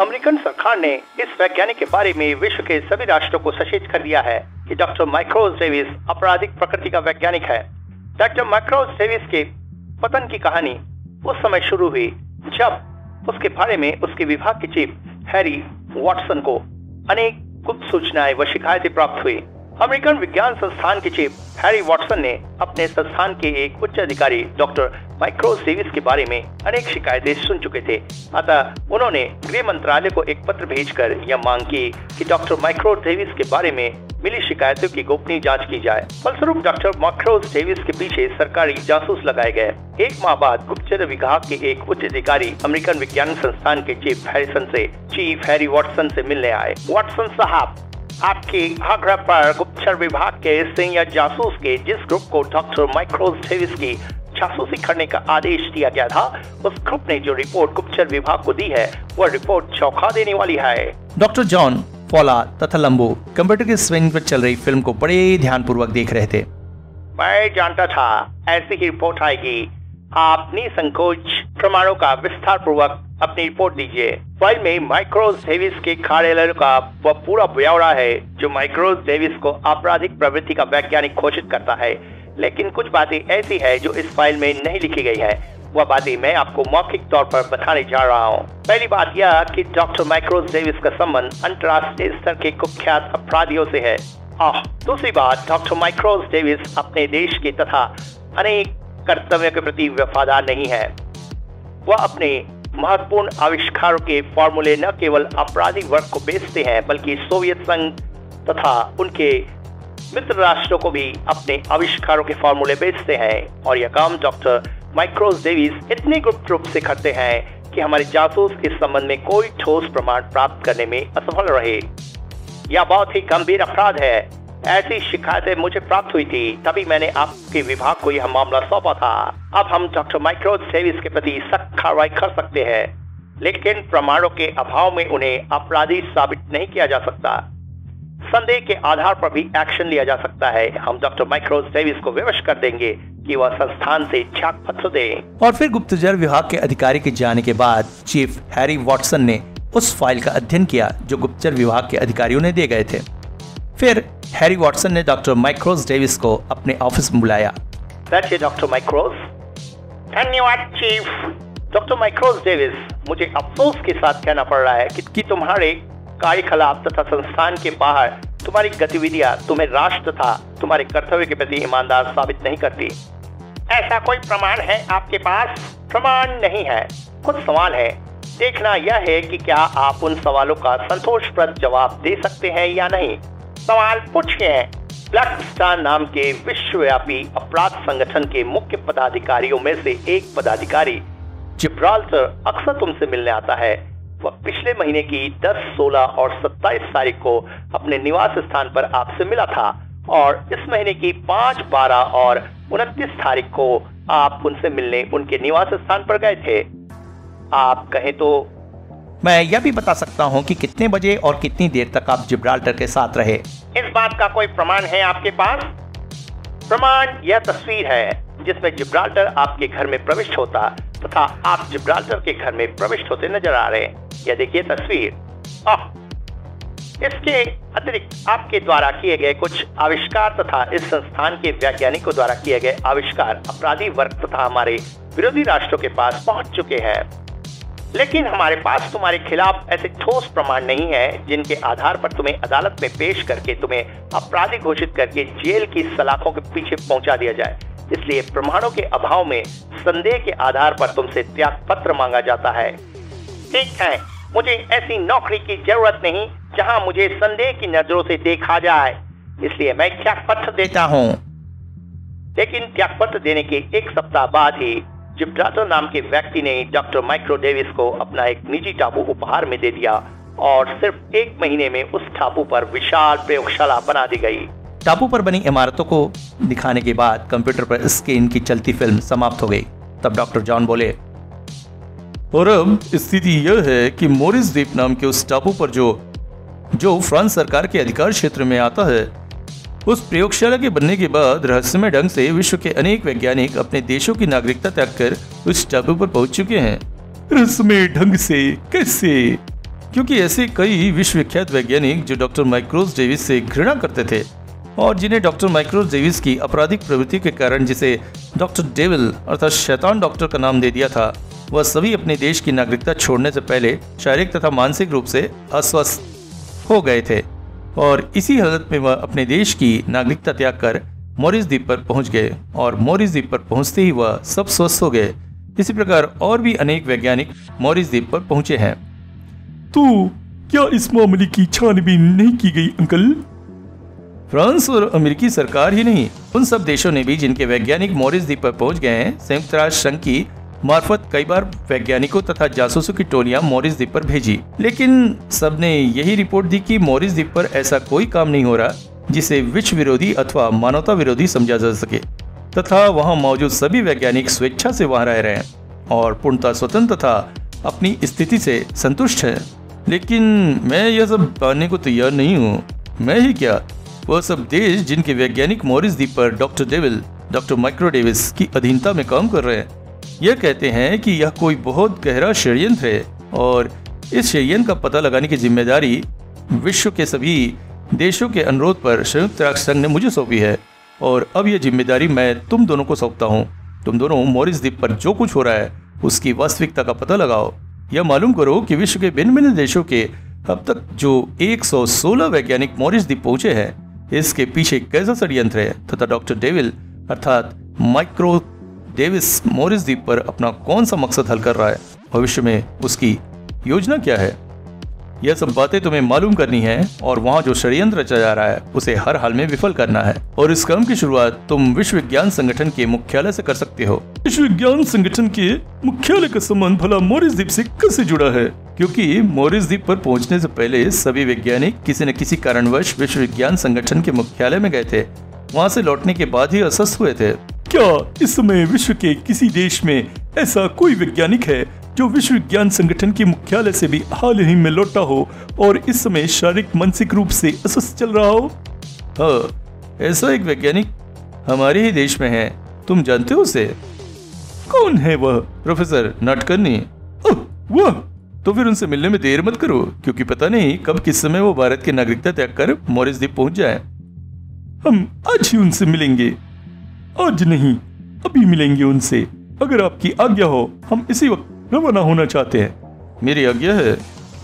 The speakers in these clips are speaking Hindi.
अमेरिकन सरकार ने इस वैज्ञानिक के बारे में विश्व के सभी राष्ट्रों को सचेत कर दिया है कि डॉक्टर माइक्रोस डेविस आपराधिक प्रकृति का वैज्ञानिक है। डॉक्टर माइक्रोस डेविस के पतन की कहानी उस समय शुरू हुई जब उसके बारे में उसके विभाग के चीफ हैरी वॉटसन को अनेक गुप्त सूचनाएं व शिकायतें प्राप्त हुई। अमेरिकन विज्ञान संस्थान के चीफ हैरी वॉटसन ने अपने संस्थान के एक उच्च अधिकारी डॉक्टर माइक्रोस डेविस के बारे में अनेक शिकायतें सुन चुके थे। अतः उन्होंने गृह मंत्रालय को एक पत्र भेजकर यह मांग की कि डॉक्टर माइक्रोस डेविस के बारे में मिली शिकायतों की गोपनीय जांच की जाए। फलस्वरूप डॉक्टर माइक्रोस डेविस के पीछे सरकारी जासूस लगाए गए। एक माह बाद गुप्तचर विभाग के एक उच्च अधिकारी अमेरिकन विज्ञान संस्थान के चीफ हैरी वॉटसन से मिलने आए। वॉटसन साहब, आपके आग्रह पर गुप्तचर विभाग के सीनियर जासूस के जिस ग्रुप को डॉक्टर माइक्रोस डेविस की जासूसी करने का आदेश दिया गया था, उस ग्रुप ने जो रिपोर्ट गुप्तचर विभाग को दी है वह रिपोर्ट चौंका देने वाली है। डॉक्टर जॉन फॉला तथा लंबो कंप्यूटर के स्क्रीन पर चल रही फिल्म को बड़े ध्यानपूर्वक देख रहे थे। मैं जानता था ऐसी ही रिपोर्ट आएगी। आप निसंकोच प्रमाणों का विस्तार पूर्वक अपनी रिपोर्ट दीजिए। फाइल में माइक्रोस डेविस के कार्यालय का वह पूरा ब्यौरा है जो माइक्रोस डेविस को आपराधिक प्रवृत्ति का वैज्ञानिक घोषित करता है। लेकिन कुछ बातें ऐसी है जो इस फाइल में नहीं लिखी गई है। वह बातें मैं आपको मौखिक तौर पर बताने जा रहा हूँ। पहली बात यह कि डॉक्टर माइक्रोस डेविस का संबंध अंतर्राष्ट्रीय स्तर के कुख्यात अपराधियों से है। दूसरी बात, डॉक्टर माइक्रोस डेविस अपने देश के तथा अनेक कर्तव्यों के प्रति वफादार नहीं है। वह अपने महत्वपूर्ण आविष्कारों के फॉर्मूले न केवल आपराधिक वर्ग को बेचते हैं बल्कि सोवियत संघ तथा उनके मित्र राष्ट्रों को भी अपने आविष्कारों के फॉर्मूले बेचते हैं। और यह काम डॉक्टर माइक्रोस डेविस इतने गुप्त रूप से करते हैं कि हमारे जासूस इस संबंध में कोई ठोस प्रमाण प्राप्त करने में असफल रहे। यह बहुत ही गंभीर अपराध है। ऐसी शिकायतें मुझे प्राप्त हुई थी, तभी मैंने आपके विभाग को यह मामला सौंपा था। अब हम डॉक्टर माइक्रोस डेविस के प्रति सख्त कार्रवाई कर सकते हैं, लेकिन प्रमाणों के अभाव में उन्हें अपराधी साबित नहीं किया जा सकता। संदेह के आधार पर भी एक्शन लिया जा सकता है। हम डॉक्टर माइक्रोस डेविस को विवश कर देंगे कि वह संस्थान से त्याग पत्र दें। और फिर गुप्तचर विभाग के अधिकारी के जाने के बाद चीफ हैरी वॉटसन ने उस फाइल का अध्ययन किया जो गुप्तचर विभाग के अधिकारियों ने दे गए थे। फिर हैरी वॉटसन ने डॉक्टर माइक्रोस डेविस को अपने ऑफिस में बुलाया। डॉक्टर माइक्रोस। धन्यवाद चीफ। डॉक्टर माइक्रोस डेविस, मुझे अफसोस के साथ कहना पड़ रहा है कि तुम्हारे कार्यकलाप तथा संस्थान के बाहर तुम्हारी गतिविधियां तुम्हें राष्ट्र तथा तुम्हारे कर्तव्य के प्रति ईमानदार साबित नहीं करती। ऐसा कोई प्रमाण है आपके पास? प्रमाण नहीं है, कुछ सवाल है। देखना यह है कि क्या आप उन सवालों का संतोषप्रद जवाब दे सकते हैं या नहीं। सवाल पूछिए। ब्लैक स्टार नाम के विश्वव्यापी अपराध संगठन के मुख्य पदाधिकारियों में से एक पदाधिकारी जिब्राल्टर अक्सर तुमसे मिलने आता है। वह पिछले महीने की 10, 16 और 27 तारीख को अपने निवास स्थान पर आपसे मिला था और इस महीने की 5, 12 और 29 तारीख को आप उनसे मिलने उनके निवास स्थान पर गए थे। आप कहें तो मैं यह भी बता सकता हूं कि कितने बजे और कितनी देर तक आप जिब्राल्टर के साथ रहे। इस बात का कोई प्रमाण है आपके पास? प्रमाण यह तस्वीर है जिसमें जिब्राल्टर आपके घर में प्रविष्ट होता तथा आप जिब्राल्टर के घर में प्रविष्ट होते नजर आ रहे हैं। यह देखिए तस्वीर। इसके अतिरिक्त आपके द्वारा किए गए कुछ आविष्कार तथा इस संस्थान के वैज्ञानिकों द्वारा किए गए आविष्कार अपराधी वर्ग तथा हमारे विरोधी राष्ट्रों के पास पहुंच चुके हैं। लेकिन हमारे पास तुम्हारे खिलाफ ऐसे ठोस प्रमाण नहीं है जिनके आधार पर तुम्हें अदालत में पेश करके तुम्हें अपराधी घोषित करके जेल की सलाखों के पीछे पहुंचा दिया जाए। इसलिए प्रमाणों के अभाव में संदेह के आधार पर तुमसे त्याग पत्र मांगा जाता है। ठीक है, मुझे ऐसी नौकरी की जरूरत नहीं जहां मुझे संदेह की नजरों से देखा जाए, इसलिए मैं त्याग पत्र देता हूं। लेकिन त्याग पत्र देने के एक सप्ताह बाद ही जिब्राल्टर नाम के व्यक्ति ने डॉक्टर माइक्रो डेविस को अपना एक निजी टापू उपहार में दे दिया और सिर्फ 1 महीने में उस टापू पर विशाल प्रयोगशाला बना दी गई। टापू पर बनी इमारतों को दिखाने के बाद कंप्यूटर पर स्क्रीन की चलती फिल्म समाप्त हो गई। तब डॉक्टर जॉन बोले, और अब स्थिति यह है कि मॉरिस द्वीप नाम के उस टापू पर जो फ्रांस सरकार के अधिकार क्षेत्र में आता है, उस प्रयोगशाला के बनने के बाद रहस्यमय ढंग से विश्व के अनेक वैज्ञानिक अपने देशों की नागरिकता त्याग कर उस टापू पर पहुंच चुके हैं। रहस्यमय ढंग से कैसे? क्योंकि ऐसे कई विश्वविख्यात वैज्ञानिक जो डॉक्टर माइक्रोस डेविस से घृणा करते थे और जिन्हें डॉक्टर माइक्रोस डेविस की आपराधिक प्रवृत्ति के कारण जिसे डॉक्टर डेविल अर्थात शैतान डॉक्टर का नाम दे दिया था, वह सभी अपने देश की नागरिकता छोड़ने से पहले शारीरिक तथा मानसिक रूप से अस्वस्थ हो गए थे और इसी हालत में वह अपने देश की नागरिकता त्याग कर मॉरिस द्वीप पर पहुंच गए और मॉरिस द्वीप पर पहुंचते ही वह सब स्वस्थ हो गए। इसी प्रकार और भी अनेक वैज्ञानिक मॉरिस द्वीप पर पहुंचे हैं। तो क्या इस मामले की छानबीन नहीं की गई अंकल? फ्रांस और अमेरिकी सरकार ही नहीं, उन सब देशों ने भी जिनके वैज्ञानिक मॉरिस द्वीप पर पहुंच गए हैं, संयुक्त राष्ट्र संघ की मार्फत कई बार वैज्ञानिकों तथा जासूसों की टोलियां मॉरिस द्वीप पर भेजी, लेकिन सबने यही रिपोर्ट दी कि मॉरिस द्वीप पर ऐसा कोई काम नहीं हो रहा जिसे विश्व विरोधी अथवा मानवता विरोधी समझा जा सके तथा वहां मौजूद सभी वैज्ञानिक स्वेच्छा से वहां रह रहे हैं और पूर्णतः स्वतंत्र तथा अपनी स्थिति से संतुष्ट है। लेकिन मैं यह सब मानने को तैयार नहीं हूँ। मैं ही क्या, वह सब देश जिनके वैज्ञानिक मॉरिस द्वीप पर doctor devil, doctor micro Davis की अधीनता में काम कर रहे हैं, यह कहते हैं कि यह कोई बहुत गहरा षड्यंत्र है और इस षड्यंत्र का पता लगाने की जिम्मेदारी विश्व के सभी देशों के अनुरोध पर संयुक्त राष्ट्र संघ ने मुझे सौंपी है और अब यह जिम्मेदारी मैं तुम दोनों को सौंपता हूँ। तुम दोनों मॉरिस द्वीप पर जो कुछ हो रहा है उसकी वास्तविकता का पता लगाओ। यह मालूम करो कि विश्व के भिन्न भिन्न देशों के अब तक जो 116 वैज्ञानिक मॉरिस द्वीप पहुंचे हैं, इसके पीछे कैसा षड्यंत्र है तथा डॉक्टर डेविल अर्थात माइक्रो डेविस मॉरिस द्वीप पर अपना कौन सा मकसद हल कर रहा है, भविष्य में उसकी योजना क्या है। यह सब बातें तुम्हें मालूम करनी है और वहाँ जो षड्यंत्र रचा जा रहा है उसे हर हाल में विफल करना है और इस काम की शुरुआत तुम विश्व विज्ञान संगठन के मुख्यालय से कर सकते हो। विश्व विज्ञान संगठन के मुख्यालय का संबंध भला मॉरिस द्वीप से कैसे जुड़ा है? क्योंकि मॉरिस द्वीप पर पहुंचने से पहले सभी वैज्ञानिक किसी न किसी कारणवश विश्व विज्ञान संगठन के मुख्यालय में गए थे। वहाँ से लौटने के बाद ही अस्वस्थ हुए थे। क्या इस समय विश्व के किसी देश में ऐसा कोई वैज्ञानिक है जो विश्व विज्ञान संगठन के मुख्यालय से भी हाल ही में लौटा हो और इस समय शारीरिक मानसिक रूप से अस्वस्थ चल रहा हो? हाँ, ऐसा एक वैज्ञानिक हमारे ही देश में है। तुम जानते हो उसे? कौन है वह? प्रोफेसर नाटकर्नी। वह? तो फिर उनसे मिलने में देर मत करो, क्योंकि पता नहीं कब किस समय वो भारत की नागरिकता त्याग कर मॉरिस द्वीप पहुंच जाए। हम आज ही उनसे मिलेंगे। आज नहीं, अभी मिलेंगे उनसे। अगर आपकी आज्ञा हो, हम इसी वक्त रवाना होना चाहते हैं। मेरी आज्ञा है।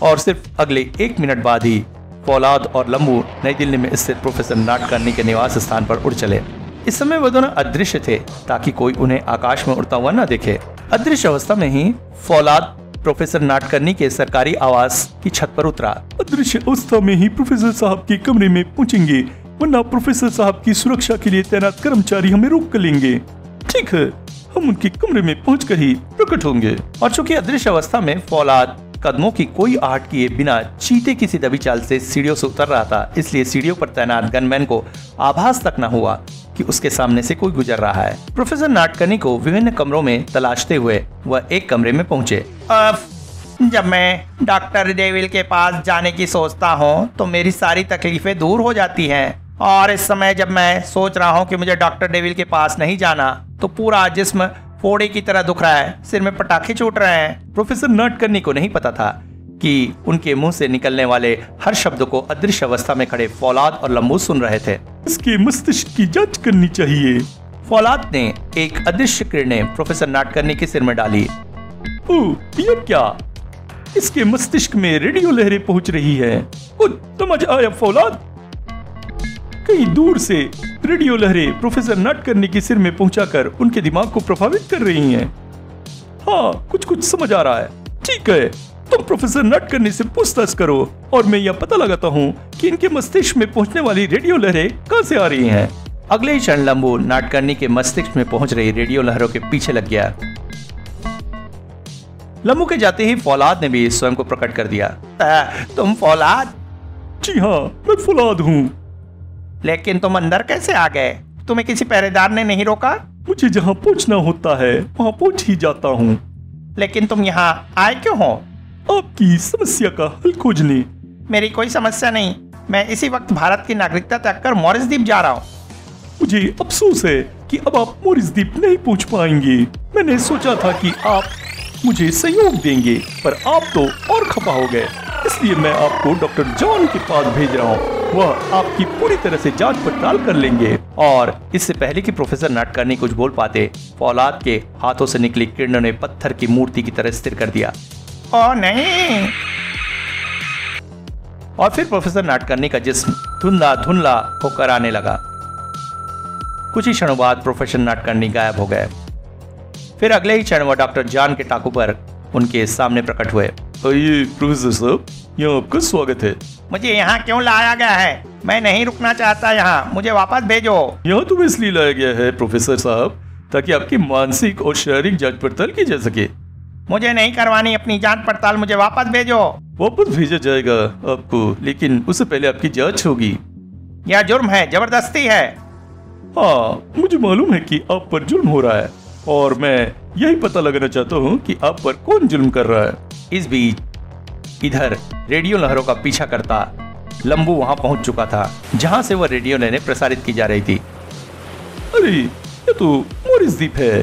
और सिर्फ अगले 1 मिनट बाद ही फौलाद और लंबू नई दिल्ली में स्थित प्रोफेसर नाटकर्नी के निवास स्थान पर उड़ चले। इस समय वह दोनों अदृश्य थे ताकि कोई उन्हें आकाश में उड़ता हुआ न देखे। अदृश्य अवस्था में ही फौलाद प्रोफेसर नाटकर्नी के सरकारी आवास की छत पर उतरा। अदृश्य अवस्था में ही प्रोफेसर साहब के कमरे में पहुंचेंगे, वरना प्रोफेसर साहब की सुरक्षा के लिए तैनात कर्मचारी हमें रोक कर लेंगे। ठीक है, हम उनके कमरे में पहुंचकर ही प्रकट होंगे। और चूंकि अदृश्य अवस्था में फौलाद कदमों की कोई आहट किए बिना चीते की सी दबी चाल से सीढ़ियों से उतर रहा था, इसलिए सीढ़ियों पर तैनात गनमैन को आभास तक न हुआ कि उसके सामने से कोई गुजर रहा है। प्रोफेसर नाटकर्नी को विभिन्न कमरों में तलाशते हुए वह एक कमरे में पहुंचे। जब मैं डॉक्टर डेविल के पास जाने की सोचता हूँ तो मेरी सारी तकलीफें दूर हो जाती हैं, और इस समय जब मैं सोच रहा हूँ कि मुझे डॉक्टर डेविल के पास नहीं जाना तो पूरा जिस्म फोड़े की तरह दुख रहा है, सिर में पटाखे छूट रहे हैं। प्रोफेसर नाटकर्नी को नहीं पता था कि उनके मुंह से निकलने वाले हर शब्द को अदृश्य अवस्था में खड़े फौलाद और लंबू सुन रहे थे। इसके मस्तिष्क की जांच करनी चाहिए। फौलाद ने एक अदृश्य किरणें प्रोफेसर नाटकर्नी के सिर में डाली। ओह, ये क्या? इसके मस्तिष्क में रेडियो लहरें पहुंच रही है। कुछ समझ आया फौलाद? कहीं दूर से रेडियो लहरें प्रोफेसर नाटकर्नी के सिर में पहुंचाकर उनके दिमाग को प्रभावित कर रही हैं। हाँ, कुछ समझ आ रहा है। ठीक है, तुम प्रोफेसर नाटकर्नी से पूछताछ करो और मैं यह पता लगाता हूँ कि इनके मस्तिष्क में पहुंचने वाली रेडियो लहरें कहां से आ रही हैं। अगले ही क्षण लंबू नाटकर्नी के मस्तिष्क में पहुंच रही रेडियो लहरों के पीछे लग गया। लंबू के जाते ही फौलाद ने भी स्वयं को प्रकट कर दिया। तुम फौलाद? जी हाँ, मैं फौलाद हूँ। लेकिन तुम अंदर कैसे आ गए? तुम्हें किसी पहरेदार ने नहीं रोका? मुझे जहाँ पहुँचना होता है वहाँ पहुँच ही जाता हूँ। लेकिन तुम यहाँ आए क्यों हो? आपकी समस्या का हल खोजने। मेरी कोई समस्या नहीं, मैं इसी वक्त भारत की नागरिकता त्याग कर मॉरिस द्वीप जा रहा हूँ। मुझे अफसोस है कि अब आप मॉरिस द्वीप नहीं पहुँच पाएंगे। मैंने सोचा था कि आप मुझे सहयोग देंगे, पर आप तो और खफा हो गए। इस इसलिए मैं आपको डॉक्टर जॉन के पास भेज रहा हूँ। वह आपकी पूरी तरह से जांच पड़ताल कर लेंगे। और इससे पहले कि प्रोफेसर नाटकर्णी कुछ बोल पाते, फौलाद के हाथों से निकली किरणों ने पत्थर की मूर्ति की तरह स्थिर कर दिया। ओ नहीं। और फिर प्रोफेसर नाटकर्णी का जिस्म धुंधला धुंधला होकर आने लगा। कुछ ही क्षणों बाद प्रोफेसर नाटकर्णी गायब हो गए। फिर अगले ही क्षण वह डॉक्टर जॉन के टापू पर उनके सामने प्रकट हुए। आइए प्रोफेसर साहब, यहाँ आपका स्वागत है। मुझे यहाँ क्यों लाया गया है? मैं नहीं रुकना चाहता यहाँ, मुझे वापस भेजो। यहाँ तुम्हें इसलिए लाया गया है प्रोफेसर साहब, ताकि आपकी मानसिक और शारीरिक जांच पड़ताल की जा सके। मुझे नहीं करवानी अपनी जांच पड़ताल, मुझे वापस भेजो। वापस भेजा जाएगा आपको, लेकिन उससे पहले आपकी जांच होगी। यह जुर्म है, जबरदस्ती है। हाँ, मुझे मालूम है कि आप पर जुल्म हो रहा है और मैं यही पता लगाना चाहता हूँ कि आप पर कौन जुल्म कर रहा है। इस बीच इधर रेडियो लहरों का पीछा करता लंबू वहां पहुंच चुका था, जहां से वह रेडियो लहरें प्रसारित की जा रही थी। अरे ये तो मॉरिस द्वीप है।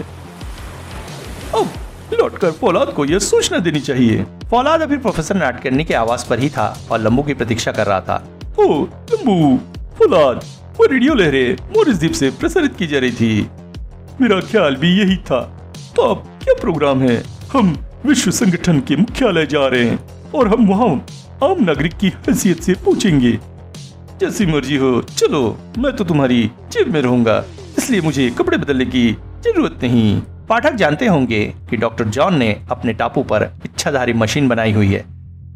अब लौटकर फौलाद को यह सूचना देनी चाहिए। फौलाद अभी प्रोफेसर नाटकर्णी के आवास पर ही था और लंबू की प्रतीक्षा कर रहा था। ओ लंबू, फौलाद, वो रेडियो लहरें मॉरिस द्वीप से प्रसारित की जा रही थी। मेरा ख्याल भी यही था। तो अब क्या प्रोग्राम है? हम विश्व संगठन के मुख्यालय जा रहे हैं और हम वहाँ आम नागरिक की हैसियत से पूछेंगे। जैसी मर्जी हो, चलो, मैं तो तुम्हारी जेब में रहूंगा, इसलिए मुझे कपड़े बदलने की जरूरत नहीं। पाठक जानते होंगे कि डॉक्टर जॉन ने अपने टापू पर इच्छाधारी मशीन बनाई हुई है,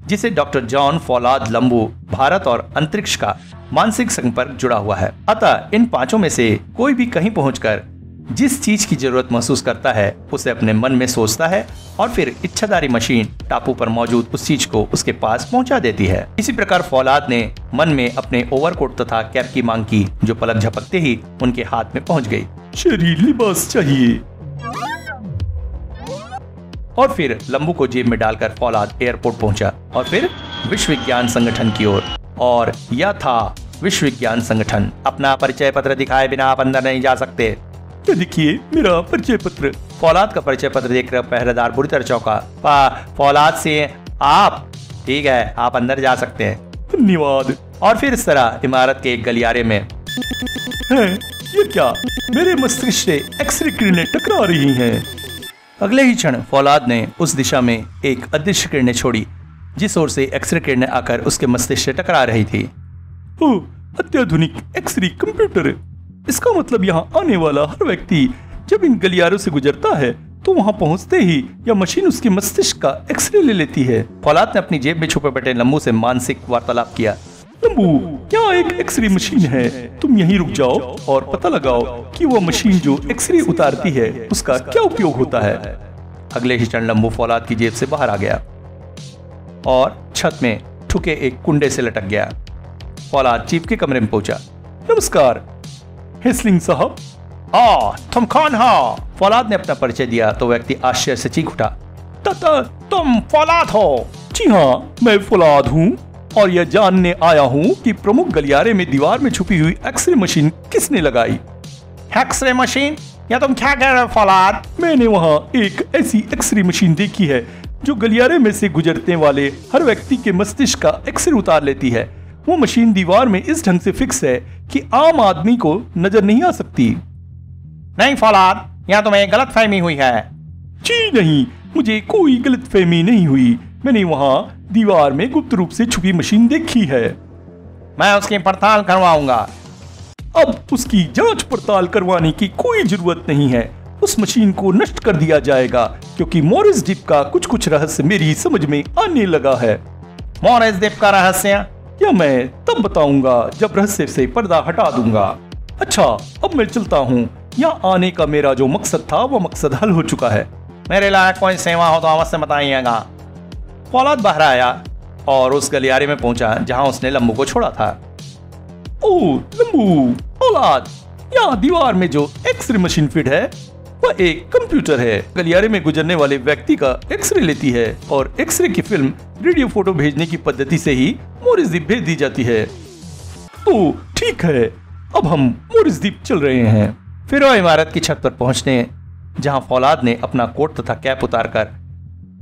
जिसे डॉक्टर जॉन, फौलाद, लंबू, भारत और अंतरिक्ष का मानसिक संपर्क जुड़ा हुआ है। अतः इन पांचों में से कोई भी कहीं पहुंचकर जिस चीज की जरूरत महसूस करता है उसे अपने मन में सोचता है और फिर इच्छाधारी मशीन टापू पर मौजूद उस चीज को उसके पास पहुंचा देती है। इसी प्रकार फौलाद ने मन में अपने ओवरकोट तथा कैप की मांग की, जो पलक झपकते ही उनके हाथ में पहुंच गई। शरीर लिबास चाहिए। और फिर लंबू को जेब में डालकर फौलाद एयरपोर्ट पहुंचा और फिर विश्व विज्ञान संगठन की ओर। और यह था विश्व विज्ञान संगठन। अपना परिचय पत्र दिखाए बिना आप अंदर नहीं जा सकते। तो देखिए मेरा परिचय पत्र। फौलाद का परिचय पत्र देखकर पहरेदार बुरी तरह चौंका। फौलाद से आप? ठीक है, आप अंदर जा सकते हैं। धन्यवाद। और फिर इस तरह इमारत के एक गलियारे में है, ये क्या? मेरे मस्तिष्क से एक्सरे किरणें टकरा रही हैं। अगले ही क्षण फौलाद ने उस दिशा में एक अदृश्य किरणें छोड़ी, जिस ओर से एक्सरे किरणें आकर उसके मस्तिष्क से टकरा रही थी। ओह, अत्याधुनिक एक्सरे कंप्यूटर। इसका मतलब यहाँ आने वाला हर व्यक्ति जब इन गलियारों से गुजरता है तो वहाँ पहुँचते ही यह मशीन उसके मस्तिष्क का एक्सरे ले लेती है। फौलाद ने अपनी जेब में छुपे बैठे लंबू से मानसिक वार्तालाप किया। लंबू, क्या एक एक्सरे मशीन है? तुम यहीं रुक जाओ और पता लगाओ कि वह मशीन जो एक्सरे उतारती है उसका क्या उपयोग होता है। अगले ही क्षण लंबू फौलाद की जेब से बाहर आ गया और छत में ठुके एक कुंडे से लटक गया। फौलाद चीफ के कमरे में पहुंचा। नमस्कार हेस्लिंग साहब। तुम कौन हो? फौलाद ने अपना परिचय दिया तो व्यक्ति आश्चर्य से चीख उठा। तुम फौलाद हो? जी हाँ, मैं फौलाद हूँ और यह जानने आया हूँ कि प्रमुख गलियारे में दीवार में छुपी हुई एक्सरे मशीन किसने लगाई। X ray machine? या तुम क्या कह रहे हो फौलाद? मैंने वहाँ एक ऐसी एक्सरे मशीन देखी है जो गलियारे में से गुजरने वाले हर व्यक्ति के मस्तिष्क का एक्सरे उतार लेती है। वो मशीन दीवार में इस ढंग से फिक्स है कि आम आदमी को नजर नहीं आ सकती। नहीं फौलाद, यहाँ तुम्हें गलतफहमी हुई है। जी नहीं, मुझे कोई गलतफहमी नहीं हुई। मैंने वहाँ दीवार में गुप्त रूप से छुपी मशीन देखी है। मैं उसकी पड़ताल करवाऊंगा। अब उसकी जांच पड़ताल करवाने की कोई जरूरत नहीं है। उस मशीन को नष्ट कर दिया जाएगा क्योंकि मॉरिस द्वीप का कुछ रहस्य मेरी समझ में आने लगा है। मॉरिस द्वीप का रहस्य? या मैं तब बताऊंगा जब रहस्य से पर्दा हटा दूंगा। अच्छा, अब मैं चलता हूँ। यहाँ आने का मेरा जो मकसद था वो मकसद हल हो चुका है। मेरे लायक कोई सेवा हो तो अवश्य बताइएगा। फौलाद बाहर आया और उस गलियारे में पहुंचा जहां उसने लंबू को छोड़ा था। ओह लंबू, फौलाद, यहाँ दीवार में जो एक्सरे मशीन फिट है वह एक कंप्यूटर है। गलियारे में गुजरने वाले व्यक्ति का एक्सरे लेती है और एक्सरे की फिल्म रेडियो फोटो भेजने की पद्धति से ही मॉरिस द्वीप भेज दी जाती है। तो ठीक है, अब हम मॉरिस द्वीप चल रहे हैं। फिर वह इमारत की छत पर पहुंचने जहां फौलाद ने अपना कोट तथा कैप उतारकर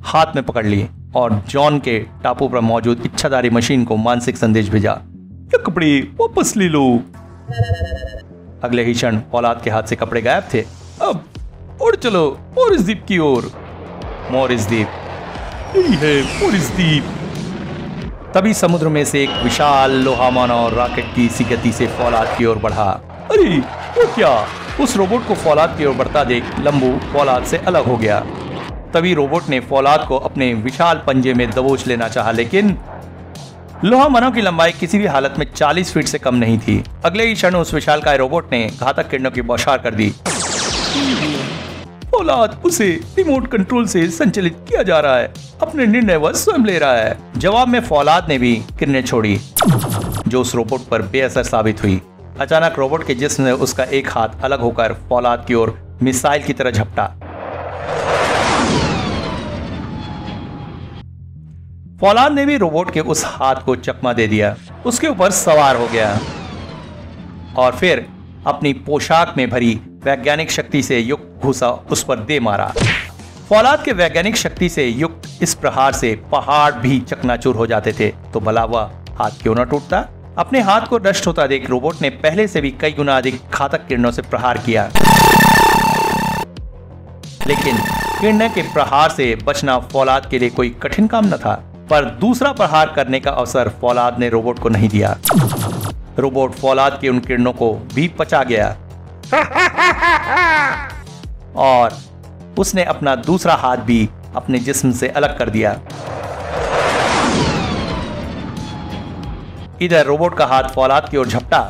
हाथ में पकड़ ली और जॉन के टापू पर मौजूद इच्छाधारी मशीन को मानसिक संदेश भेजा, ये कपड़े वापस ले लो। अगले ही क्षण फौलाद के हाथ से कपड़े गायब थे। अब और चलो मॉरिस द्वीप की ओर। मॉरिस द्वीप, यही है मॉरिस द्वीप। तभी समुद्र में से एक विशाल लोहामाना और रॉकेट की सी गति से फौलाद की ओर बढ़ा। अरे वो क्या? उस रोबोट को फौलाद की ओर बढ़ता देख लंबू फौलाद से अलग हो गया। तभी रोबोट ने फौलाद को अपने विशाल पंजे में दबोच लेना चाहा, लेकिन लोहामाना की लंबाई किसी भी हालत में 40 फीट से कम नहीं थी। अगले ही क्षण उस विशालकाय रोबोट ने घातक किरणों की बौछार कर दी। फौलाद, उसे रिमोट कंट्रोल से संचालित किया जा रहा है, अपने निर्णय वह स्वयं ले रहा है। जवाब में फौलाद ने भी किरणें छोड़ी, जो उस रोबोट पर बेअसर साबित हुई। अचानक रोबोट के जिस्म से उसका एक हाथ अलग होकर फौलाद की ओर मिसाइल की तरह झपटा। फौलाद ने भी रोबोट के उस हाथ को चकमा दे दिया, उसके ऊपर सवार हो गया और फिर अपनी पोशाक में भरी वैज्ञानिक शक्ति से युक्त घुसा उस पर दे मारा। फौलाद के वैज्ञानिक शक्ति से युक्त इस प्रहार से पहाड़ भी चकनाचूर हो जाते थे, तो भला वह हाथ क्यों न टूटता। अपने हाथ को नष्ट होता देख रोबोट ने पहले से भी कई गुना अधिक घातक किरणों से प्रहार किया, लेकिन किरणों के प्रहार से बचना फौलाद के लिए कोई कठिन काम न था। पर दूसरा प्रहार करने का अवसर फौलाद ने रोबोट को नहीं दिया। रोबोट फौलाद के उन किरणों को भी पचा गया और उसने अपना दूसरा हाथ भी अपने जिस्म से अलग कर दिया। इधर रोबोट का हाथ फौलाद की ओर झपटा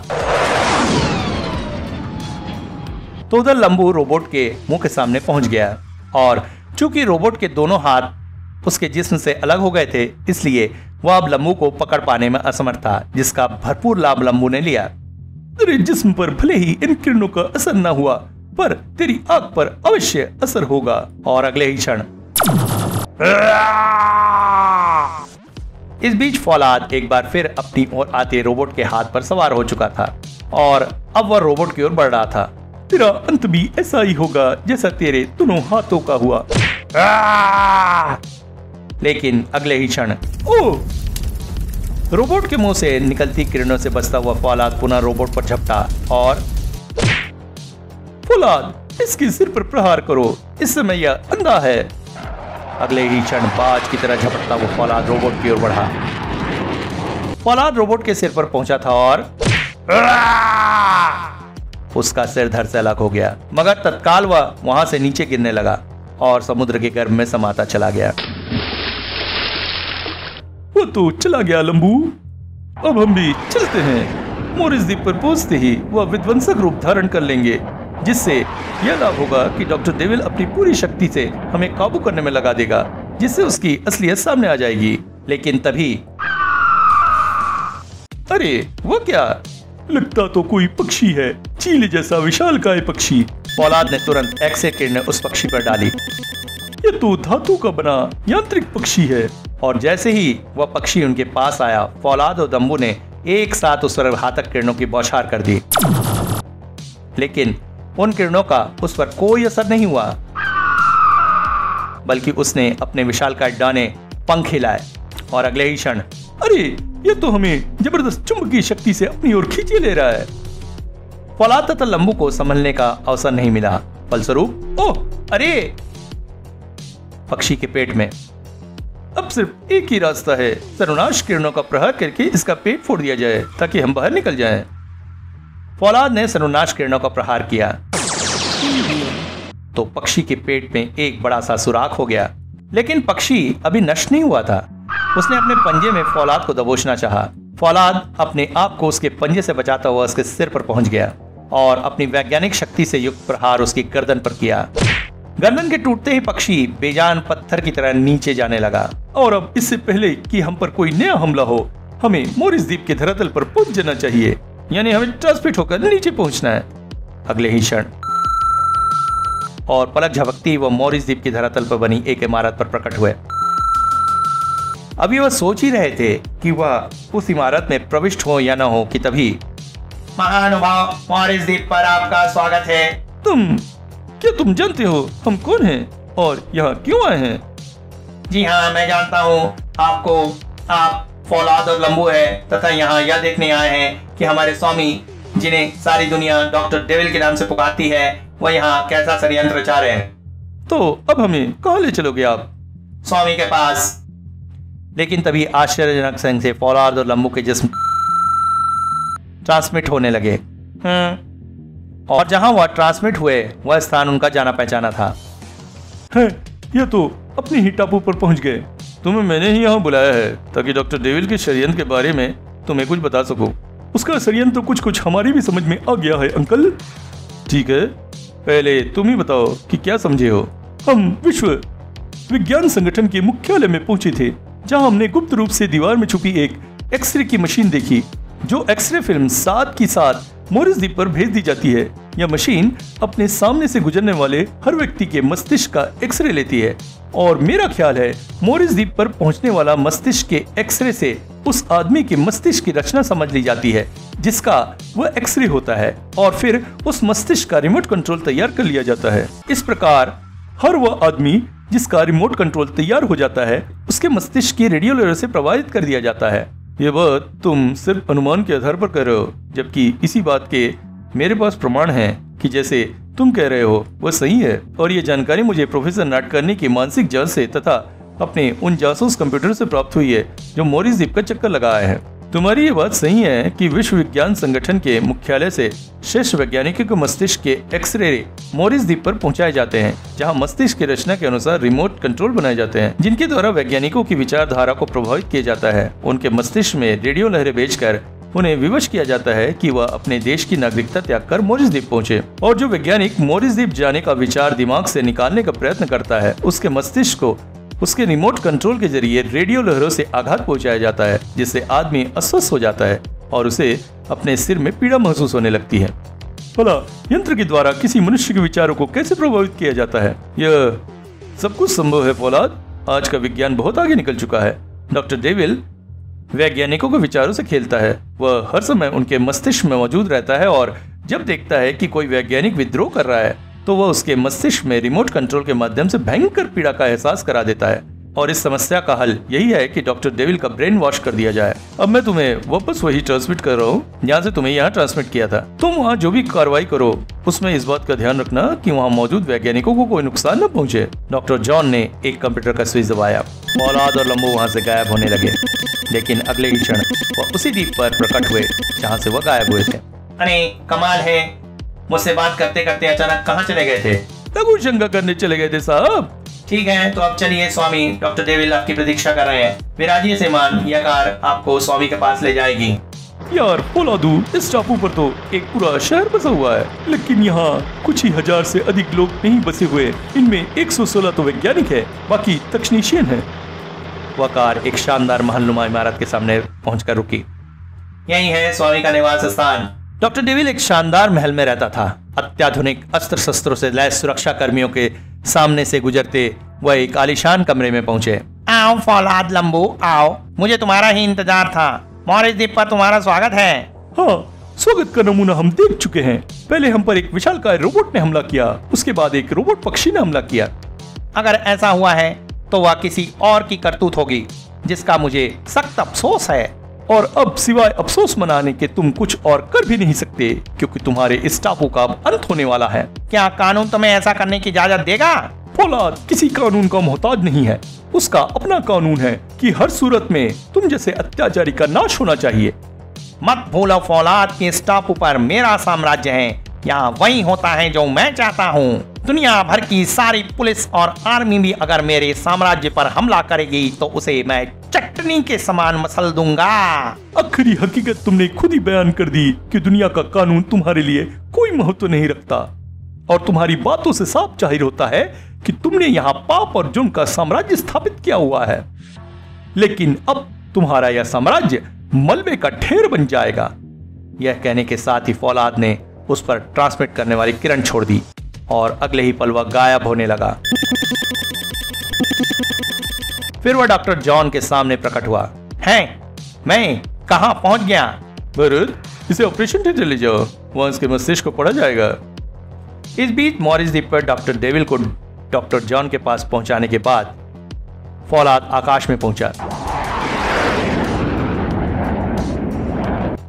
तो उधर लंबू रोबोट के मुंह के सामने पहुंच गया, और चूंकि रोबोट के दोनों हाथ उसके जिस्म से अलग हो गए थे, इसलिए वह अब लंबू को पकड़ पाने में असमर्थ था, जिसका भरपूर लाभ लंबू ने लिया। तेरे जिस्म पर भले ही इन किरणों का असर न हुआ, पर तेरी आंख पर अवश्य असर होगा। और अगले ही क्षण इस बीच फौलाद एक बार फिर अपनी ओर आते रोबोट के हाथ पर सवार हो चुका था और अब वह रोबोट की ओर बढ़ रहा था। तेरा अंत भी ऐसा ही होगा जैसा तेरे दोनों हाथों का हुआ। लेकिन अगले ही क्षण रोबोट के मुंह से निकलती किरणों से बचता हुआ फौलाद पुनः रोबोट पर झपटा और फौलाद, इसके सिर पर प्रहार करो, इस समय यह अंधा है। अगले ही क्षण बाज की तरह झपटता हुआ फौलाद रोबोट की ओर बढ़ा। फौलाद रोबोट के सिर पर पहुंचा था और उसका सिर धड़ से अलग हो गया, मगर तत्काल वह वहां से नीचे गिरने लगा और समुद्र के गर्भ में समाता चला गया। वो तो चला गया लंबू, अब हम भी चलते हैं। मॉरिस द्वीप पर पहुंचते ही वह विध्वंसक रूप धारण कर लेंगे, जिससे यह लाभ होगा कि डॉक्टर डेविल अपनी पूरी शक्ति से हमें काबू करने में लगा देगा, जिससे उसकी असलियत सामने आ जाएगी। लेकिन तभी अरे वो क्या, लगता तो कोई पक्षी है, चील जैसा विशालकाय पक्षी। फौलाद ने तुरंत एक्स-रे किरणें उस पक्षी पर डाली। ये तो धातु का बना यांत्रिक पक्षी है। और जैसे ही वह पक्षी उनके पास आया, फौलाद और दम्बू ने एक साथ उस पर घातक किरणों की बौछार कर दी, लेकिन उन किरणों का उस पर कोई असर नहीं हुआ, बल्कि उसने अपने विशालकाय डाने पंख हिलाए और अगले ही क्षण अरे ये तो हमें जबरदस्त चुंबकीय शक्ति से अपनी ओर खींचे ले रहा है। फौलाद तथा लंबू को संभलने का अवसर नहीं मिला। फलस्वरूप ओह अरे, पक्षी के पेट में अब सिर्फ एक ही रास्ता है, सर्वनाश किरणों का प्रहार करके इसका पेट फोड़ दिया जाए ताकि हम बाहर निकल जाएं। फौलाद ने सर्वनाश किरणों का प्रहार किया तो पक्षी के पेट में एक बड़ा सा सुराख हो गया, लेकिन पक्षी अभी नष्ट नहीं हुआ था। उसने अपने पंजे में फौलाद को दबोचना चाहा। फौलाद अपने आप को उसके पंजे से बचाता हुआ उसके सिर पर पहुंच गया और अपनी वैज्ञानिक शक्ति से युक्त प्रहार उसकी गर्दन पर किया। गर्दन के टूटते ही पक्षी बेजान पत्थर की तरह नीचे जाने लगा। और अब इससे पहले कि हम पर कोई नया हमला हो, हमें मॉरिस द्वीप के धरातल पर पहुंच जाना चाहिए, यानी हमें ट्रांसमिट होकर नीचे पहुंचना है। अगले ही क्षण और पलक झपकती वह मॉरिस द्वीप की धरातल पर बनी एक इमारत पर प्रकट हुए। अभी वह सोच ही रहे थे कि वह उस इमारत में प्रविष्ट हो या न हो कि तभी महानुभाव, मॉरिस द्वीप पर आपका स्वागत है। क्या तुम जानते हो हम कौन हैं और यहाँ क्यों आए हैं? जी हाँ, मैं जानता हूँ आपको, आप फौलाद और लंबू है तथा यहाँ यह देखने आए हैं कि हमारे स्वामी, जिन्हें सारी दुनिया डॉक्टर डेविल के नाम से पुकारती है, वह यहाँ कैसा षड्यंत्र रचा रहे हैं। तो अब हमें कहाँ ले चलोगे आप? स्वामी के पास। लेकिन तभी आश्चर्यजनक संग से फौलाद और लंबू के जिस्म ट्रांसमिट होने लगे। और जहां वह ट्रांसमिट हुए वह स्थान उनका जाना पहचाना था। है, यह तो अपने ही टापू पर पहुंच गए। तुम्हें मैंने ही यहाँ बुलाया है ताकि डॉक्टर डेविल के षड्यंत्र के बारे में तुम्हें कुछ बता सकूं। उसका षड्यंत्र तो कुछ हमारी भी समझ में आ गया है अंकल। ठीक है, पहले तुम ही बताओ कि क्या समझे हो। हम विश्व विज्ञान संगठन के मुख्यालय में पहुंचे थे, जहां हमने गुप्त रूप से दीवार में छुपी एक एक्सरे की मशीन देखी, जो एक्सरे फिल्म साथ की साथ मोरिस द्वीप पर भेज दी जाती है। यह मशीन अपने सामने से गुजरने वाले हर व्यक्ति के मस्तिष्क का एक्सरे लेती है, और मेरा ख्याल है मोरिस द्वीप पर पहुंचने वाला मस्तिष्क के एक्सरे से उस आदमी के मस्तिष्क की रचना समझ ली जाती है जिसका वह एक्सरे होता है, और फिर उस मस्तिष्क का रिमोट कंट्रोल तैयार कर लिया जाता है। इस प्रकार हर वह आदमी जिसका रिमोट कंट्रोल तैयार हो जाता है, उसके मस्तिष्क की रेडियो लहरों से प्रभावित कर दिया जाता है। ये बात तुम सिर्फ अनुमान के आधार पर कर रहे हो, जबकि इसी बात के मेरे पास प्रमाण है कि जैसे तुम कह रहे हो वह सही है। और ये जानकारी मुझे प्रोफेसर नाटकर्णी की मानसिक जांच से तथा अपने उन जासूस कंप्यूटर से प्राप्त हुई है जो मोरिस द्वीप का चक्कर लगाया है। तुम्हारी ये बात सही है कि विश्व विज्ञान संगठन के मुख्यालय से श्रेष्ठ वैज्ञानिकों के मस्तिष्क के एक्सरे मोरिस द्वीप पर पहुंचाए जाते हैं, जहां मस्तिष्क की रचना के अनुसार रिमोट कंट्रोल बनाए जाते हैं, जिनके द्वारा वैज्ञानिकों की विचारधारा को प्रभावित किया जाता है। उनके मस्तिष्क में रेडियो लहरें भेजकर उन्हें विवश किया जाता है कि वह अपने देश की नागरिकता त्याग कर मोरिस द्वीप पहुंचे। और जो वैज्ञानिक मोरिस द्वीप जाने का विचार दिमाग से निकालने का प्रयत्न करता है, उसके मस्तिष्क को उसके रिमोट कंट्रोल के जरिए रेडियो लहरों से आघात पहुंचाया जाता है, जिससे आदमी अस्वस्थ हो जाता है और उसे अपने सिर में पीड़ा महसूस होने लगती है। भला यंत्र के द्वारा किसी मनुष्य के विचारों को कैसे प्रभावित किया जाता है? यह सब कुछ संभव है फौलाद। आज का विज्ञान बहुत आगे निकल चुका है। डॉक्टर डेविल वैज्ञानिकों के विचारों से खेलता है। वह हर समय उनके मस्तिष्क में मौजूद रहता है, और जब देखता है कि कोई वैज्ञानिक विद्रोह कर रहा है तो वह उसके मस्तिष्क में रिमोट कंट्रोल के माध्यम से भयंकर पीड़ा का एहसास करा देता है। और इस समस्या का हल यही है कि डॉक्टर डेविल का ब्रेन वॉश कर दिया जाए। अब मैं तुम्हें वापस वही ट्रांसमिट कर रहा हूँ जहाँ से तुम्हें यहाँ ट्रांसमिट किया था। तुम वहाँ जो भी कार्रवाई करो उसमें इस बात का ध्यान रखना कि वहाँ मौजूद वैज्ञानिकों को कोई नुकसान न पहुँचे। डॉक्टर जॉन ने एक कंप्यूटर का स्विच दबाया। फौलाद और लंबू वहाँ से गायब होने लगे, लेकिन अगले ही क्षण वह उसी द्वीप पर प्रकट हुए जहाँ से वह गायब हुए थे। अरे कमाल है, मुझसे बात करते करते अचानक कहाँ चले गए थे? लघु शंका करने चले गए थे साहब। ठीक है, तो अब चलिए स्वामी, डॉक्टर डेविल आपकी प्रतीक्षा कर रहे हैं। विराजिए श्रीमान, यह कार आपको स्वामी के पास ले जाएगी। यार फौलादू, इस टापू पर तो एक पूरा शहर बसा हुआ है, लेकिन यहाँ कुछ ही हजार से अधिक लोग नहीं बसे हुए। इनमें 116 तो वैज्ञानिक है, बाकी तकनीशियन है। वह कार एक शानदार महलनुमा इमारत के सामने पहुंचकर रुकी। यही है स्वामी का निवास स्थान। डॉक्टर डेविल एक शानदार महल में रहता था। अत्याधुनिक अस्त्र शस्त्रों से लैस सुरक्षा कर्मियों के सामने से गुजरते वह एक आलीशान कमरे में पहुंचे। आओ फौलाद लंबू, आओ, मुझे तुम्हारा ही इंतजार था। मोरिस द्वीप पर तुम्हारा स्वागत है। हाँ, स्वागत का नमूना हम देख चुके हैं। पहले हम पर एक विशालकाय रोबोट ने हमला किया, उसके बाद एक रोबोट पक्षी ने हमला किया। अगर ऐसा हुआ है तो वह किसी और की करतूत होगी, जिसका मुझे सख्त अफसोस है। और अब सिवाय अफसोस मनाने के तुम कुछ और कर भी नहीं सकते, क्योंकि तुम्हारे इस टापू का अंत होने वाला है। क्या कानून तुम्हें ऐसा करने की इजाजत देगा? फौलाद किसी कानून का मोहताज नहीं है। उसका अपना कानून है कि हर सूरत में तुम जैसे अत्याचारी का नाश होना चाहिए। मत भूलो फौलाद कि इस टापू पर मेरा साम्राज्य है। यहाँ वही होता है जो मैं चाहता हूँ। दुनिया भर की सारी पुलिस और आर्मी भी अगर मेरे साम्राज्य पर हमला करेगी तो उसे मैं चटनी के समान मसल दूंगा। आखिरी हकीकत तुमने खुद ही बयान कर दी कि दुनिया का कानून तुम्हारे लिए कोई महत्व नहीं रखता, और तुम्हारी बातों से साफ जाहिर होता है कि तुमने यहाँ पाप और जुर्म का साम्राज्य स्थापित किया हुआ है। लेकिन अब तुम्हारा यह साम्राज्य मलबे का ढेर बन जाएगा। यह कहने के साथ ही फौलाद ने उस पर ट्रांसमिट करने वाली किरण छोड़ दी, और अगले ही पल वह गायब होने लगा। फिर वह डॉक्टर जॉन के सामने प्रकट हुआ। हैं, मैं कहां पहुंच गया? भरत, इसे ऑपरेशन थिएटर ले जाओ, वहां इसके मस्तिष्क को पढ़ा जाएगा। इस बीच मोरिस द्वीप पर डॉक्टर डेविल को डॉक्टर जॉन के पास पहुंचाने के बाद फौलाद आकाश में पहुंचा।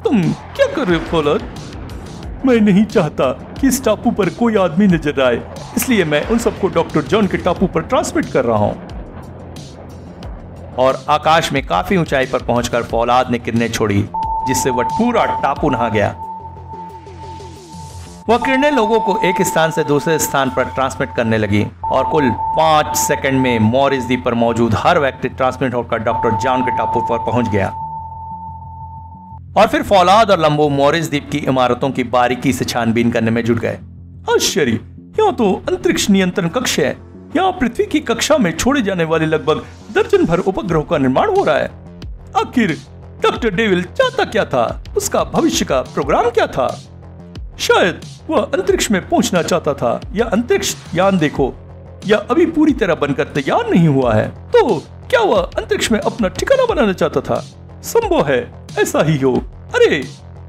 तुम क्या कर रहे हो फौलाद? मैं नहीं चाहता कि इस टापू पर कोई आदमी नजर आए, इसलिए मैं उन सबको डॉक्टर जॉन के टापू पर ट्रांसमिट कर रहा हूं। और आकाश में काफी ऊंचाई पर पहुंचकर फौलाद ने किरणें छोड़ी, जिससे वह पूरा टापू नहा गया। वह किरणें लोगों को एक स्थान से दूसरे स्थान पर ट्रांसमिट करने लगी और कुल 5 सेकंड में मॉरिस द्वीप पर मौजूद हर व्यक्ति ट्रांसमिट होकर डॉक्टर जॉन के टापू पर पहुंच गया। और फिर फौलाद और लंबो मॉरिस द्वीप की इमारतों की बारीकी से छानबीन करने में जुट गए। आश्चर्य, यहाँ तो अंतरिक्ष नियंत्रण कक्ष है। यहाँ पृथ्वी की कक्षा में छोड़े जाने वाले लगभग दर्जन भर उपग्रहों का निर्माण हो रहा है। आखिर डॉक्टर डेविल चाहता क्या था? उसका भविष्य का प्रोग्राम क्या था? शायद वह अंतरिक्ष में पहुंचना चाहता था, या अंतरिक्ष यान देखो, या अभी पूरी तरह बनकर तैयार नहीं हुआ है। तो क्या वह अंतरिक्ष में अपना ठिकाना बनाना चाहता था? संभव है ऐसा ही हो। अरे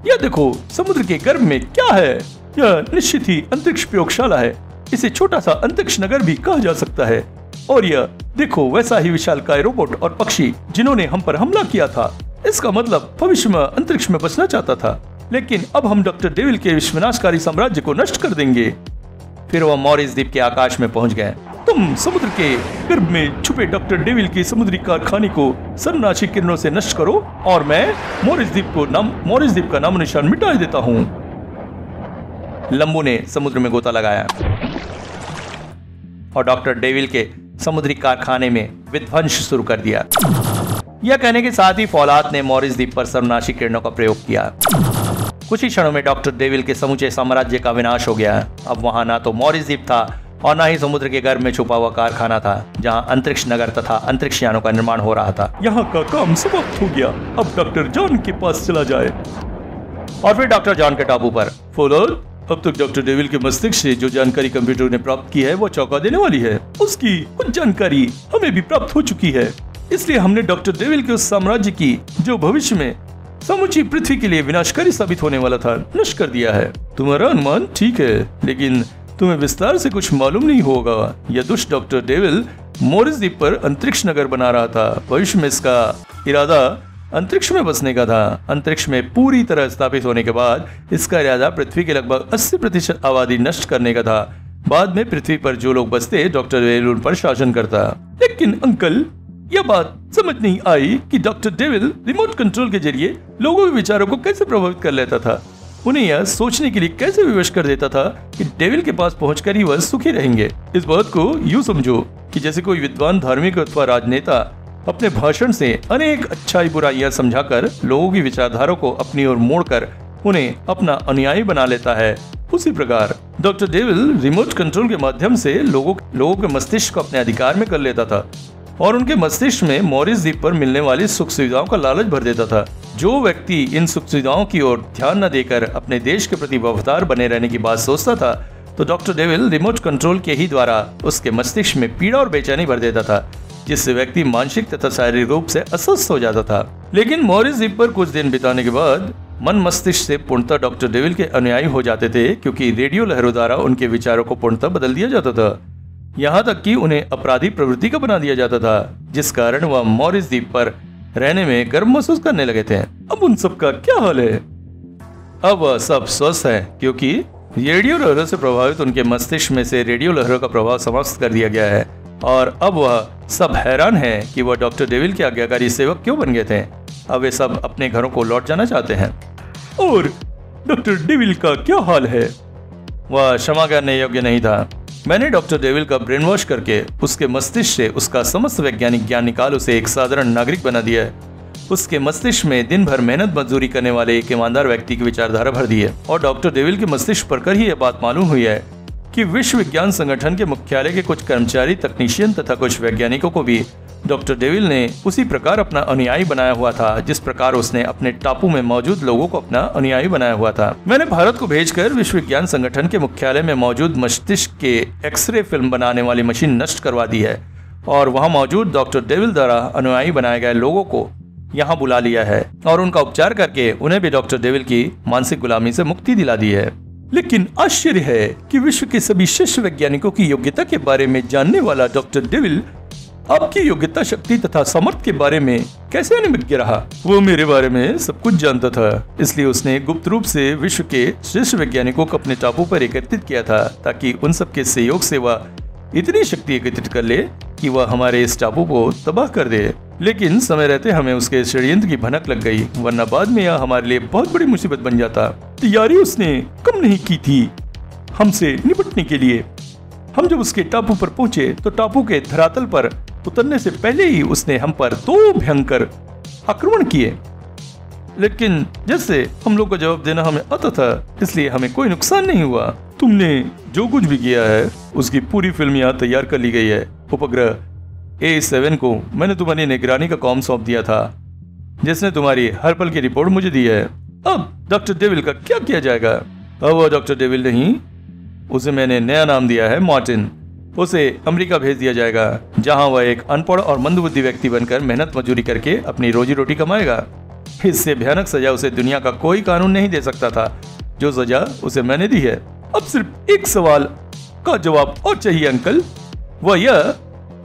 यह देखो, समुद्र के गर्भ में क्या है? यह निश्चित ही अंतरिक्ष प्रयोगशाला है। इसे छोटा सा अंतरिक्ष नगर भी कहा जा सकता है। और यह देखो, वैसा ही विशालकाय रोबोट और पक्षी जिन्होंने हम पर हमला किया था। इसका मतलब भविष्य में अंतरिक्ष में बचना चाहता था, लेकिन अब हम डॉक्टर डेविल के विनाशकारी साम्राज्य को नष्ट कर देंगे। फिर वह मॉरिस द्वीप के आकाश में पहुंच गए। तुम समुद्र के गर्भ में छुपे डॉक्टर डेविल के समुद्री कारखाने को सर्वनाशी किरणों से नष्ट करो, और मैं मॉरिस द्वीप का नामो निशान मिटा देता हूँ। लंबू ने समुद्र में गोता लगाया और डॉक्टर डेविल के समुद्री कारखाने में विध्वंस शुरू कर दिया। यह कहने के साथ ही फौलाद ने मॉरिस द्वीप पर सर्वनाशी किरणों का प्रयोग किया। कुछ ही क्षणों में डॉक्टर डेविल के समूचे साम्राज्य का विनाश हो गया। अब वहां ना तो मॉरिस द्वीप था और ना ही समुद्र के गर्भ में छुपा हुआ कारखाना था, जहां अंतरिक्ष नगर तथा अंतरिक्ष यानों का निर्माण हो रहा था। यहाँ का काम समाप्त हो गया। अब डॉक्टर जॉन के पास चला जाए। और फिर डॉक्टर जॉन के टापू पर। फौलाद, अब तक डॉक्टर डेविल के मस्तिष्क से जो जानकारी कंप्यूटर ने प्राप्त की है वो चौंका देने वाली है। उसकी कुछ जानकारी हमें भी प्राप्त हो चुकी है, इसलिए हमने डॉक्टर डेविल के उस साम्राज्य की, जो भविष्य में समूची पृथ्वी के लिए विनाशकारी साबित होने वाला था, नष्ट कर दिया है। तुम्हारा अनुमान ठीक है, लेकिन तुम्हें विस्तार से कुछ मालूम नहीं होगा। यह दुष्ट डॉक्टर डेविल मॉरिस द्वीप पर अंतरिक्ष नगर बना रहा था। भविष्य में इसका इरादा अंतरिक्ष में बसने का था। अंतरिक्ष में पूरी तरह स्थापित होने के बाद इसका इरादा पृथ्वी के लगभग 80% आबादी नष्ट करने का था। बाद में पृथ्वी पर जो लोग बसते, डॉक्टर डेविल उन पर शासन करता। लेकिन अंकल, यह बात समझ नहीं आई कि डॉक्टर डेविल रिमोट कंट्रोल के जरिए लोगों के विचारों को कैसे प्रभावित कर लेता था। उन्हें यह सोचने के लिए कैसे विवश कर देता था कि डेविल के पास पहुंचकर ही वह सुखी रहेंगे। इस बात को यूं समझो कि जैसे कोई विद्वान, धार्मिक अथवा राजनेता अपने भाषण से अनेक अच्छाई बुराइयां समझाकर लोगों की विचारधारा को अपनी ओर मोड़कर उन्हें अपना अनुयायी बना लेता है, उसी प्रकार डॉक्टर डेविल रिमोट कंट्रोल के माध्यम से लोगों के मस्तिष्क को अपने अधिकार में कर लेता था और उनके मस्तिष्क में मॉरिस द्वीप पर मिलने वाली सुख सुविधाओं का लालच भर देता था। जो व्यक्ति इन सुख सुविधाओं की ओर ध्यान न देकर अपने देश के प्रति वफादार बने रहने की बात सोचता था, तो डॉक्टर डेविल रिमोट कंट्रोल के ही द्वारा उसके मस्तिष्क में पीड़ा और बेचैनी भर देता था, जिससे व्यक्ति मानसिक तथा शारीरिक रूप से अस्वस्थ हो जाता था। लेकिन मॉरिस द्वीप पर कुछ दिन बिताने के बाद मन मस्तिष्क से पूर्णतः डॉक्टर डेविल के अनुयायी हो जाते थे, क्योंकि रेडियो लहरों द्वारा उनके विचारों को पूर्णतः बदल दिया जाता था। यहाँ तक कि उन्हें अपराधी प्रवृत्ति का बना दिया जाता था, जिस कारण वह मॉरिस द्वीप पर रहने में गर्व महसूस करने लगे थे। अब उन सब का क्या हाल है? अब वह सब स्वस्थ है, क्योंकि रेडियो लहरों से प्रभावित उनके मस्तिष्क में से रेडियो लहरों का प्रभाव समाप्त कर दिया गया है। और अब वह सब हैरान है कि वह डॉक्टर डेविल के आज्ञाकारी सेवक क्यों बन गए थे। अब वे सब अपने घरों को लौट जाना चाहते हैं। और डॉक्टर डेविल का क्या हाल है? वह क्षमा करने योग्य नहीं था। मैंने डॉक्टर डेविल का ब्रेन वॉश करके उसके मस्तिष्क से उसका समस्त वैज्ञानिक ज्ञान निकाल उसे एक साधारण नागरिक बना दिया है। उसके मस्तिष्क में दिन भर मेहनत मजदूरी करने वाले एक ईमानदार व्यक्ति की विचारधारा भर दी है। और डॉक्टर डेविल के मस्तिष्क पर कर ही यह बात मालूम हुई है कि विश्व विज्ञान संगठन के मुख्यालय के कुछ कर्मचारी, तकनीशियन तथा कुछ वैज्ञानिकों को भी डॉक्टर डेविल ने उसी प्रकार अपना अनुयायी बनाया हुआ था, जिस प्रकार उसने अपने टापू में मौजूद लोगों को अपना अनुयायी बनाया हुआ था। मैंने भारत को भेजकर विश्व विज्ञान संगठन के मुख्यालय में मौजूद मस्तिष्क के एक्सरे फिल्म बनाने वाली मशीन नष्ट करवा दी है और वहां मौजूद डॉक्टर डेविल द्वारा अनुयायी बनाए गए लोगों को यहाँ बुला लिया है और उनका उपचार करके उन्हें भी डॉक्टर डेविल की मानसिक गुलामी से मुक्ति दिला दी है। लेकिन आश्चर्य है कि विश्व के सभी शिष्य वैज्ञानिकों की योग्यता के बारे में जानने वाला डॉक्टर डेविल आपकी योग्यता, शक्ति तथा सामर्थ्य के बारे में कैसे अनिज्ञ रहा? वो मेरे बारे में सब कुछ जानता था, इसलिए उसने गुप्त रूप से विश्व के श्रेष्ठ वैज्ञानिकों को अपने टापू पर एकत्रित किया था, ताकि उन सब के सहयोग से वह इतनी शक्ति एकत्रित कर ले कि वह हमारे इस टापू को तबाह कर दे। लेकिन समय रहते हमें उसके षड्यंत्र की भनक लग गई, वरना बाद में यह हमारे लिए बहुत बड़ी मुसीबत बन जाता। तैयारी उसने कम नहीं की थी हमसे निपटने के लिए। हम जब उसके टापू पर पहुंचे तो टापू के धरातल पर उतरने से पहले ही उसने हम पर 2 भयंकर आक्रमण किए, लेकिन जैसे हम लोग को जवाब देना हमें आता था, इसलिए हमें कोई नुकसान नहीं हुआ। तुमने जो कुछ भी किया है उसकी पूरी फिल्म यहाँ तैयार कर ली गई है। उपग्रह A7 को मैंने तुम्हारी निगरानी का काम सौंप दिया था, जिसने तुम्हारी हर पल की रिपोर्ट मुझे दी है। अब डॉक्टर डेविल का क्या किया जाएगा? अब वो डॉक्टर डेविल नहीं, उसे मैंने नया नाम दिया है मार्टिन। उसे अमेरिका भेज दिया जाएगा, जहां वह एक अनपढ़ और मंदबुद्धि व्यक्ति बनकर मेहनत मजदूरी करके अपनी रोजी रोटी कमाएगा। इससे भयानक सजा उसे दुनिया का कोई कानून नहीं दे सकता था, जो सजा उसे मैंने दी है। अब सिर्फ एक सवाल का जवाब और चाहिए अंकल, वह यह,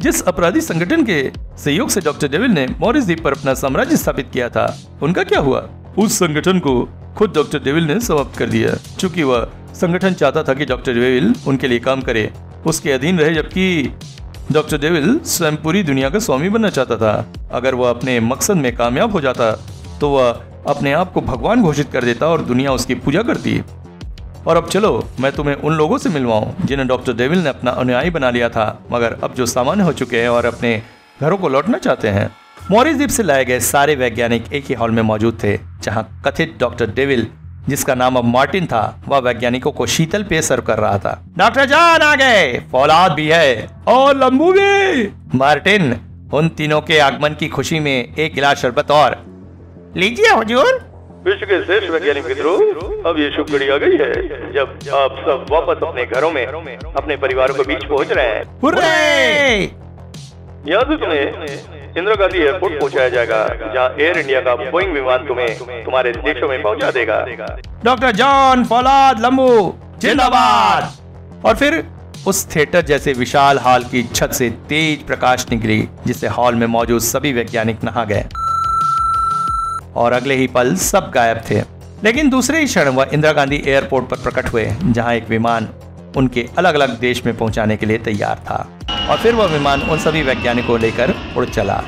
जिस अपराधी संगठन के सहयोग से डॉक्टर डेविल ने मॉरिस द्वीप पर अपना साम्राज्य स्थापित किया था, उनका क्या हुआ? उस संगठन को खुद डॉक्टर डेविल ने समाप्त कर दिया, क्योंकि वह संगठन चाहता था कि डॉक्टर डेविल उनके लिए काम करे, उसके अधीन रहे, जबकि डॉक्टर डेविल स्वयं पूरी दुनिया का स्वामी बनना चाहता था। अगर वह अपने मकसद में कामयाब हो जाता तो वह अपने आप को भगवान घोषित कर देता और दुनिया उसकी पूजा करती। और अब चलो मैं तुम्हें उन लोगों से मिलवाऊं जिन्हें डॉक्टर डेविल ने अपना अनुयायी बना लिया था, मगर अब जो सामान्य हो चुके हैं और अपने घरों को लौटना चाहते हैं। मॉरिस द्वीप से लाए गए सारे वैज्ञानिक एक ही हॉल में मौजूद थे, जहां कथित डॉक्टर डेविल, जिसका नाम अब मार्टिन था, वह वैज्ञानिकों को शीतल पेय सर्व कर रहा था। डॉक्टर जॉन आ गए, फौलाद भी है और लंबू भी। मार्टिन, उन तीनों के आगमन की खुशी में एक गिलास शरबत और लीजिए हुजूर। विश्व के श्रेष्ठ वैज्ञानिक मित्रों, अब ये शुभ घड़ी आ गई है जब आप सब वापस अपने घरों में अपने परिवारों के बीच पहुंच रहे हैं। हुर्रे! यहाँ से तुम्हें इंदिरा गांधी एयरपोर्ट पहुंचाया जाएगा, जहाँ एयर इंडिया का बोइंग विमान तुम्हें तुम्हारे देशों में पहुंचा देगा। डॉक्टर जॉन, फौलाद, लंबू, जिंदाबाद। और फिर उस थिएटर जैसे विशाल हॉल की छत से तेज प्रकाश निकली, जिससे हॉल में मौजूद सभी वैज्ञानिक नहा गए और अगले ही पल सब गायब थे। लेकिन दूसरे ही क्षण वह इंदिरा गांधी एयरपोर्ट पर प्रकट हुए, जहां एक विमान उनके अलग अलग देश में पहुंचाने के लिए तैयार था। और फिर वह विमान उन सभी वैज्ञानिकों को लेकर उड़ चला।